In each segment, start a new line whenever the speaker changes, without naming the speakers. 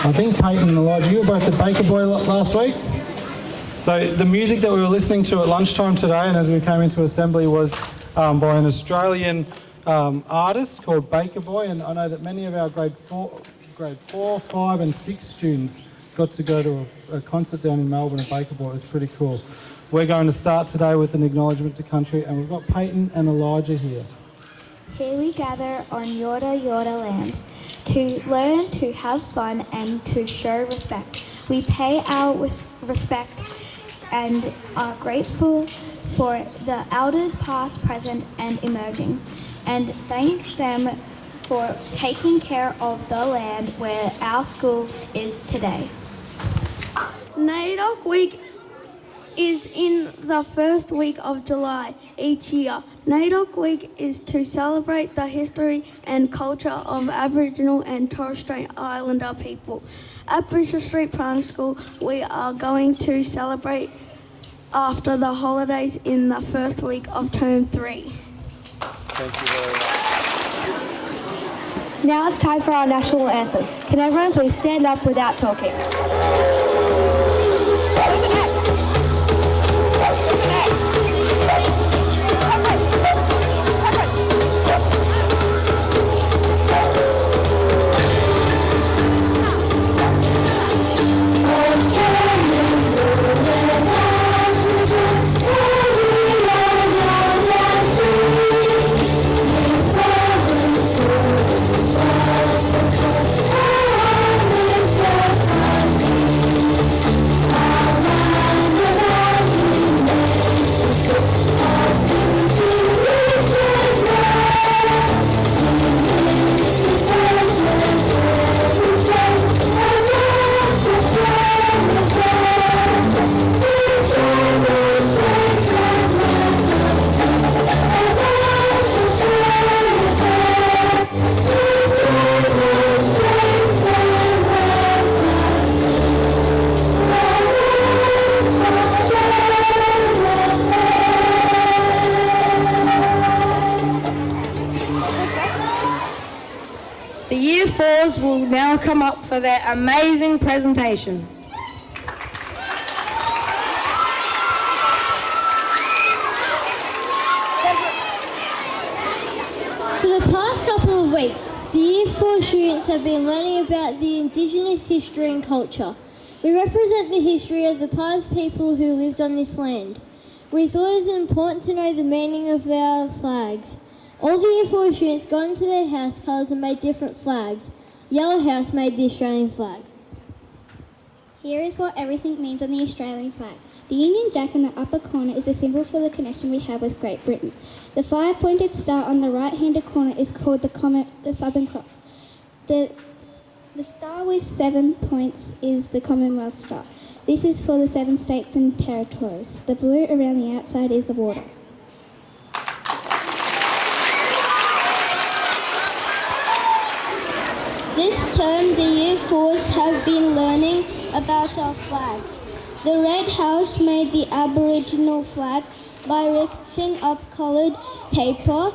I think Peyton and Elijah, you were both at Baker Boy last week. So the music that we were listening to at lunchtime today and as we came into assembly was by an Australian artist called Baker Boy, and I know that many of our grade 4, 5 and 6 students got to go to a concert down in Melbourne at Baker Boy. It was pretty cool. We're going to start today with an acknowledgement to country, and we've got Peyton and Elijah here.
Here we gather on Yorta Yorta land to learn, to have fun and to show respect. We pay our respect and are grateful for the elders past, present and emerging, and thank them for taking care of the land where our school is today.
NAIDOC Week is in the first week of July each year. NAIDOC Week is to celebrate the history and culture of Aboriginal and Torres Strait Islander people. At Bridger Street Primary School, we are going to celebrate after the holidays in the first week of Term 3.
Thank you very much.
Now it's time for our national anthem. Can everyone please stand up without talking?
The Year 4s will now come up for their amazing presentation.
For the past couple of weeks, the Year 4 students have been learning about the Indigenous history and culture. We represent the history of the past people who lived on this land. We thought it was important to know the meaning of our flags. All the Year 4 students got into their house colours and made different flags. Yellow House made the Australian flag.
Here is what everything means on the Australian flag. The Union Jack in the upper corner is a symbol for the connection we have with Great Britain. The 5-pointed star on the right-handed corner is called the Southern Cross. The star with 7 points is the Commonwealth Star. This is for the 7 states and territories. The blue around the outside is the water.
This term, the Year 4s have been learning about our flags. The Red House made the Aboriginal flag by ripping up coloured paper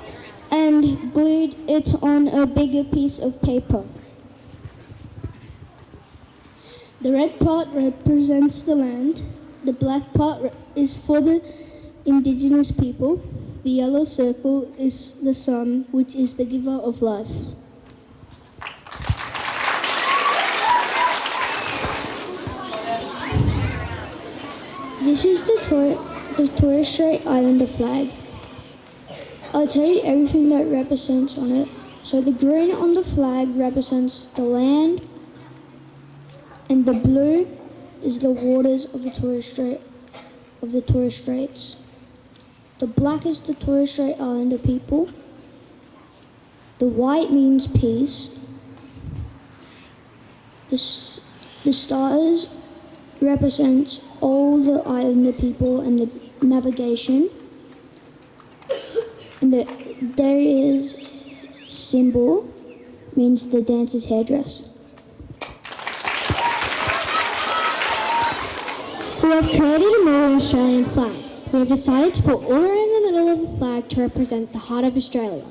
and glued it on a bigger piece of paper. The red part represents the land. The black part is for the Indigenous people. The yellow circle is the sun, which is the giver of life. This is the Torres Strait Islander flag. I'll tell you everything that represents on it. So the green on the flag represents the land, and the blue is the waters of the Torres Straits. The black is the Torres Strait Islander people. The white means peace. The stars represents all the islander people and the navigation. And the Darius symbol means the dancer's hairdress. We have created a modern Australian flag. We have decided to put water in the middle of the flag to represent the heart of Australia.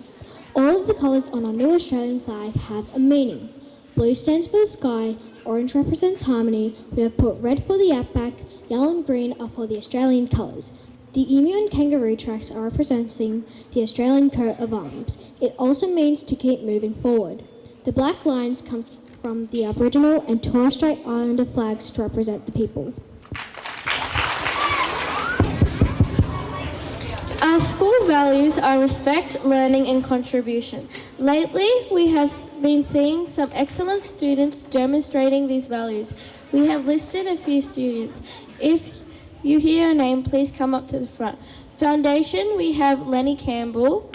All of the colours on our new Australian flag have a meaning. Blue stands for the sky, Orange represents harmony. We have put red for the outback, yellow and green are for the Australian colours. The emu and kangaroo tracks are representing the Australian coat of arms. It also means to keep moving forward. The black lines come from the Aboriginal and Torres Strait Islander flags to represent the people.
Our school values are respect, learning and contribution. Lately, we have been seeing some excellent students demonstrating these values. We have listed a few students. If you hear your name, please come up to the front. Foundation, we have Lenny Campbell.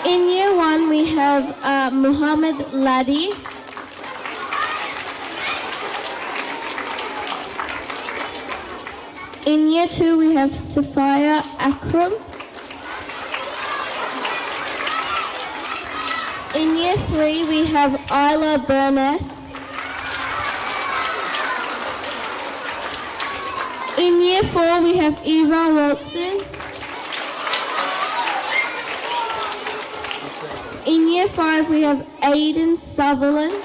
In year 1, we have Muhammad Ladi. In year 2, we have Sophia Akram. In year 3, we have Isla Burness. In year 4, we have Eva Watson. In year 5, we have Aiden Sutherland.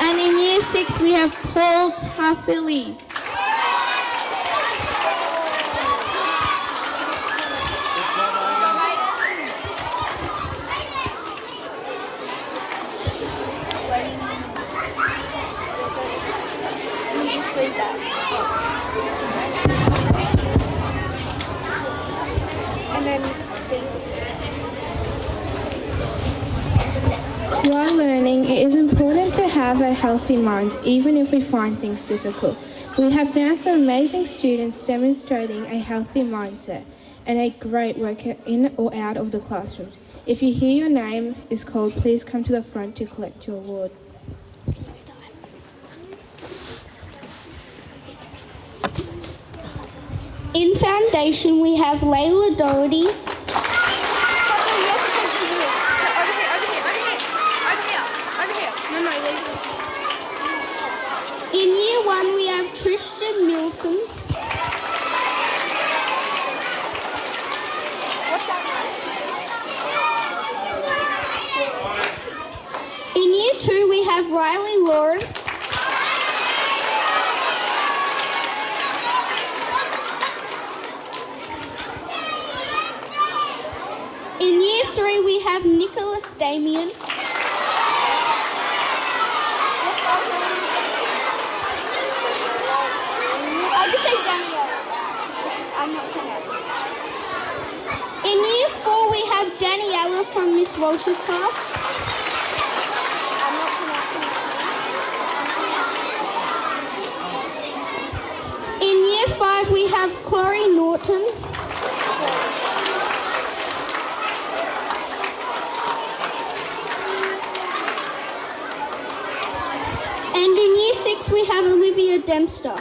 And in year 6, we have Paul Taffili.
While learning, it is important to have a healthy mind, even if we find things difficult. We have found some amazing students demonstrating a healthy mindset and a great work in or out of the classrooms. If you hear your name is called, please come to the front to collect your award.
In foundation, we have Layla Doherty. In year 1, we have Tristan Milson. In year 2, we have Riley Lawrence. In year 3, we have Nicholas Damien. I'll just say Danielle. I'm not pronouncing it. In year 4, we have Daniela from Miss Walsh's class. I'm not pronouncing it. In year 5, we have Chloe Norton. And in year 6, we have Olivia Dempster.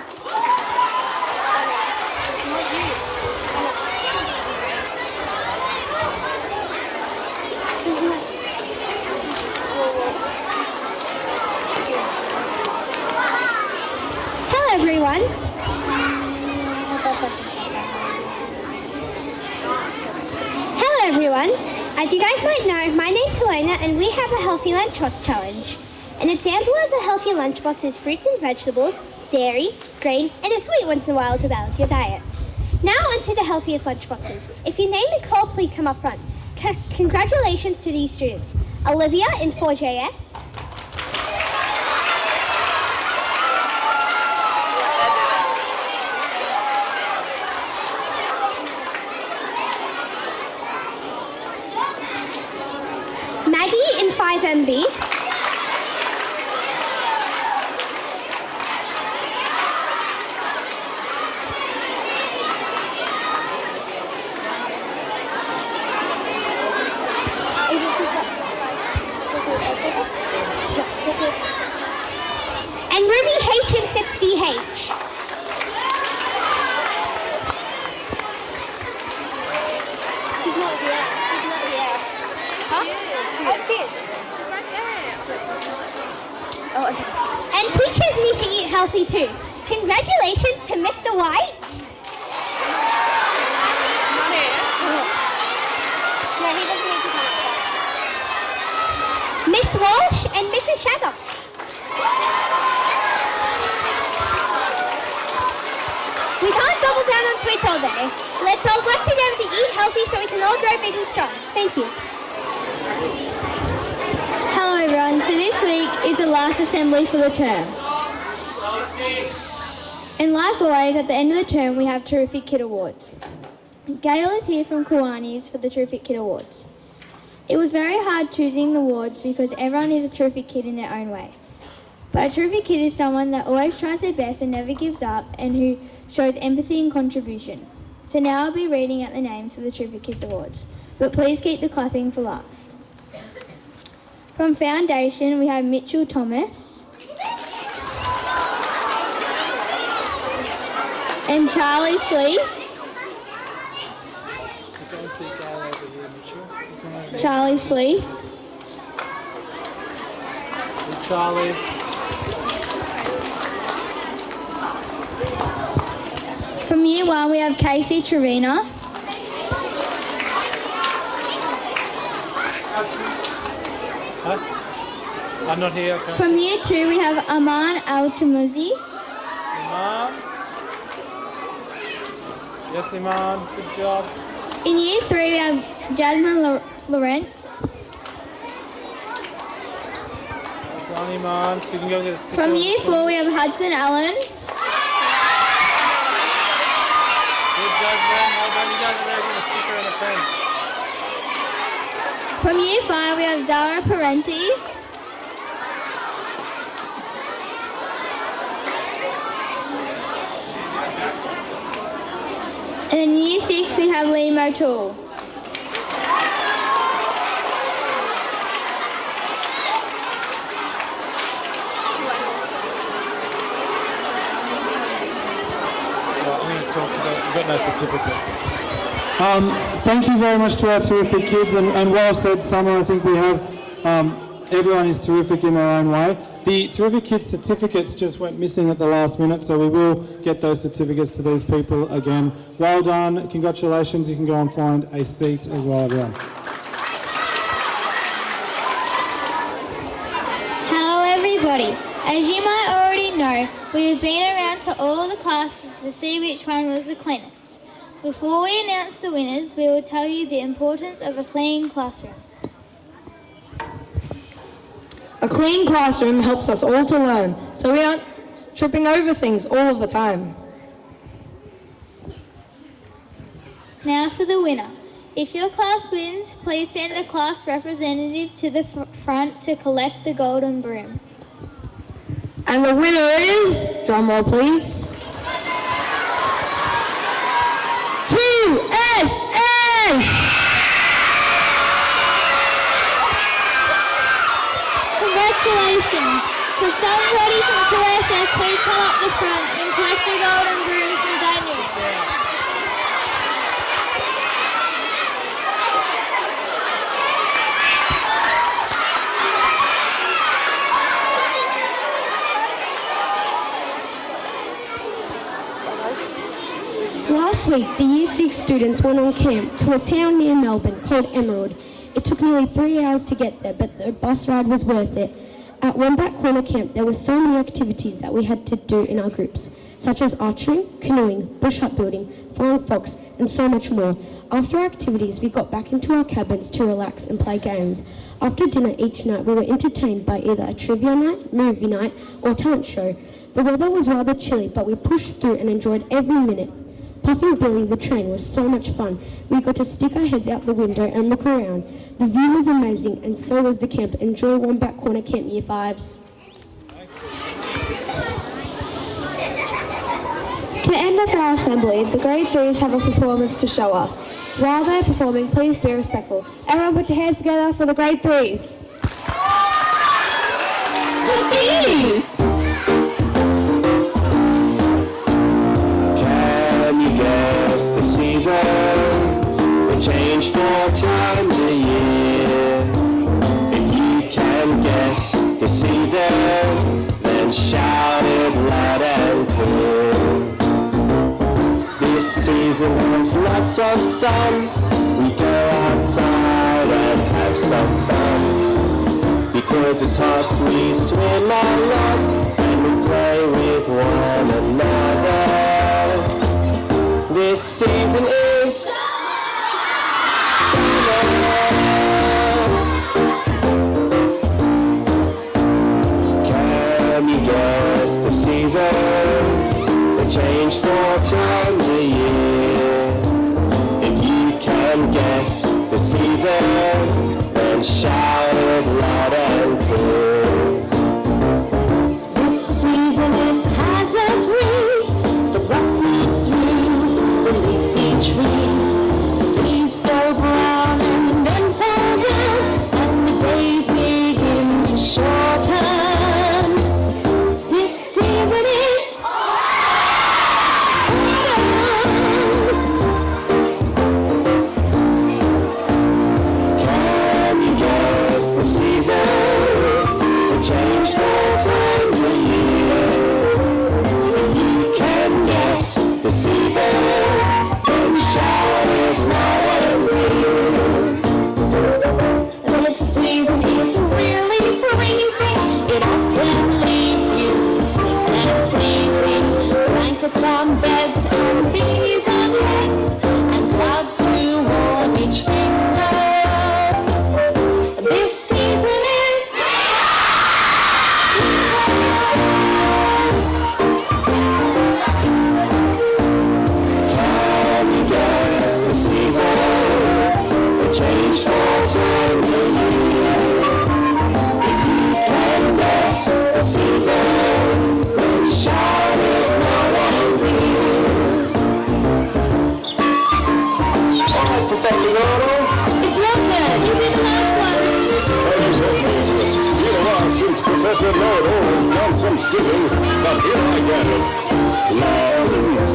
Hello everyone. Hello everyone. As you guys might know, my name's Helena and we have a Healthy Lunchbox Challenge. An example of a healthy lunchbox is fruits and vegetables, dairy, grain, and a sweet once in a while to balance your diet. Now onto the healthiest lunchboxes. If your name is called, please come up front. Congratulations to these students. Olivia in 4JS. Maggie in 5MB. And Ruby H in 60H. She's not here. She's not here. Huh? Oh, she is. She's right there. Oh, okay. And teachers need to eat healthy too. Congratulations to Mr. White. Walsh and Mrs. Shaddock. We can't double down on sweets all day. Let's all work together to eat healthy so we can all grow big and strong. Thank you.
Hello everyone, so this week is the last assembly for the term. And like always, at the end of the term we have Terrific Kid Awards. Gail is here from Kiwanis for the Terrific Kid Awards. It was very hard choosing the awards because everyone is a terrific kid in their own way. But a terrific kid is someone that always tries their best and never gives up and who shows empathy and contribution. So now I'll be reading out the names for the Terrific Kids Awards, but please keep the clapping for last. From Foundation, we have Mitchell Thomas and Charlie Sleeth. Charlie Sleeth.
Charlie.
From Year 1, we have Casey Trevina.
Huh? I'm not here. Okay.
From Year 2, we have Aman Al-Tamuzi.
Iman. Yes, Iman. Good job.
In Year 3, we have Jasmine Lawrence.
Well done, Iman. So you can go get a sticker.
From Year 4, we have Hudson Allen.
Good judgment. Well done. You guys are there. Get a sticker and a pen.
From Year 5, we have Zara Parenti. And in Year 6, we have Lee Motul.
Well, I'm going to talk because I've got no certificates. Thank you very much to our terrific kids, and while said summer, I think we have, everyone is terrific in their own way. The terrific kids certificates just went missing at the last minute, so we will get those certificates to these people again. Well done, congratulations, you can go and find a seat as well, everyone.
Hello everybody. As you might already know, we have been around to all the classes to see which one was the cleanest. Before we announce the winners, we will tell you the importance of a clean classroom.
A clean classroom helps us all to learn, so we aren't tripping over things all of the time.
Now for the winner. If your class wins, please send a class representative to the front to collect the golden broom.
And the winner is, drum roll please, 2SA!
Congratulations! Could somebody from 2SS please come up the front and collect the golden broom from Daniel?
Last week, the Year 6 students went on camp to a town near Melbourne called Emerald. It took nearly 3 hours to get there, but the bus ride was worth it. At Wombat Corner Camp, there were so many activities that we had to do in our groups, such as archery, canoeing, bush hut building, flying fox, and so much more. After our activities, we got back into our cabins to relax and play games. After dinner each night, we were entertained by either a trivia night, movie night, or talent show. The weather was rather chilly, but we pushed through and enjoyed every minute. Puffing Billy the train was so much fun. We got to stick our heads out the window and look around. The view was amazing, and so was the camp. Enjoy Wombat Corner Camp Year 5s.
To end off our assembly, the grade 3s have a performance to show us. While they're performing, please be respectful. Everyone put your hands together for the grade 3s.
Can you guess the seasons? They change 4 times a year. If you can guess the season, then shout it loud and clear. This season has lots of sun. We go outside and have some fun. 'cause it's hot, we swim a lot, and we play with one another. This season is summer. Can you guess the seasons? They change 4 times a year. If you can guess the season, then shout it loud and clear.
This season it has a breeze that rustles through the leafy trees. The leaves go brown and then fall down, and the days begin to shorten. This season is
Can you guess the seasons? They change 4 times a year. If you can guess the season, then shout it loud and clear.
This season is really freezing. It often leaves you sick and sneezing. Blankets on beds and bees on heads, and gloves to warm each finger. This season is
Can you guess the seasons? They change 4 times a year. If you can guess the season, then shout it loud and clear. All right, Professor Otto.
it's your turn. You did the last one.
It's been a while since Professor Otto has done some singing, but here I get it. Loud and all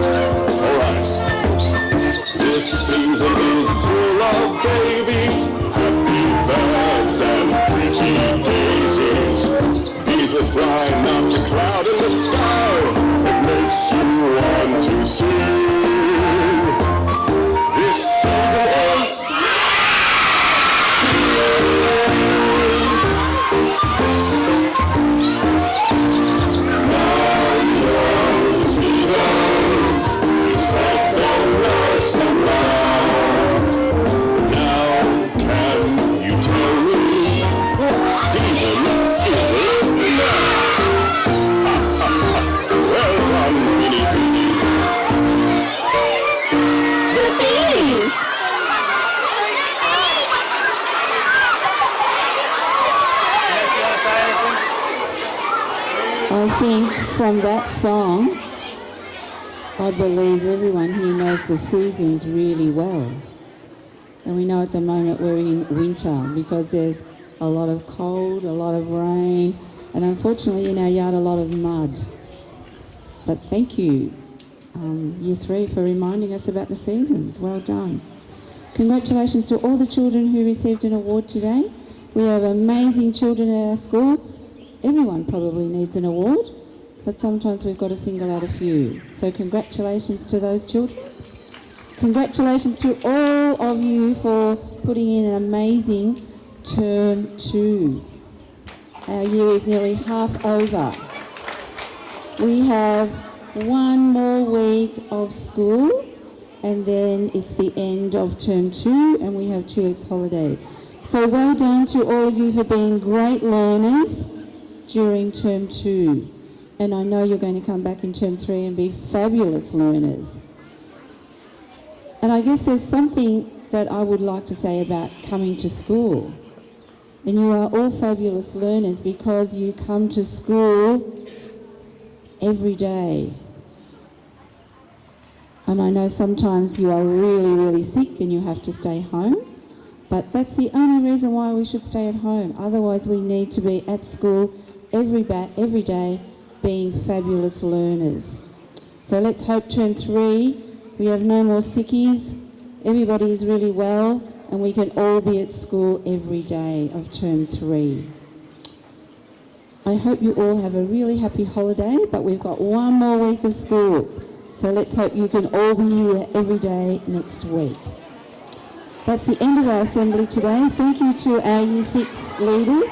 right. This season is full of babies, happy birds and pretty daisies. These will fly not a cloud in the sky. It makes you want to sing. This season is
I think from that song, I believe everyone here knows the seasons really well. And we know at the moment we're in winter because there's a lot of cold, a lot of rain, and unfortunately in our yard a lot of mud. But thank you, Year 3, for reminding us about the seasons. Well done. Congratulations to all the children who received an award today. We have amazing children at our school. Everyone probably needs an award, but sometimes we've got to single out a few. So congratulations to those children. Congratulations to all of you for putting in an amazing term 2. Our year is nearly half over. We have one more week of school, and then it's the end of term 2, and we have 2 weeks holiday. So well done to all of you for being great learners during term 2. And I know you're going to come back in term 3 and be fabulous learners. And I guess there's something that I would like to say about coming to school. And you are all fabulous learners because you come to school every day. And I know sometimes you are really, really sick and you have to stay home. But that's the only reason why we should stay at home. Otherwise we need to be at school every day being fabulous learners. So let's hope term 3, we have no more sickies, everybody is really well, and we can all be at school every day of term 3. I hope you all have a really happy holiday, but we've got one more week of school. So let's hope you can all be here every day next week. That's the end of our assembly today. Thank you to our Year 6 leaders.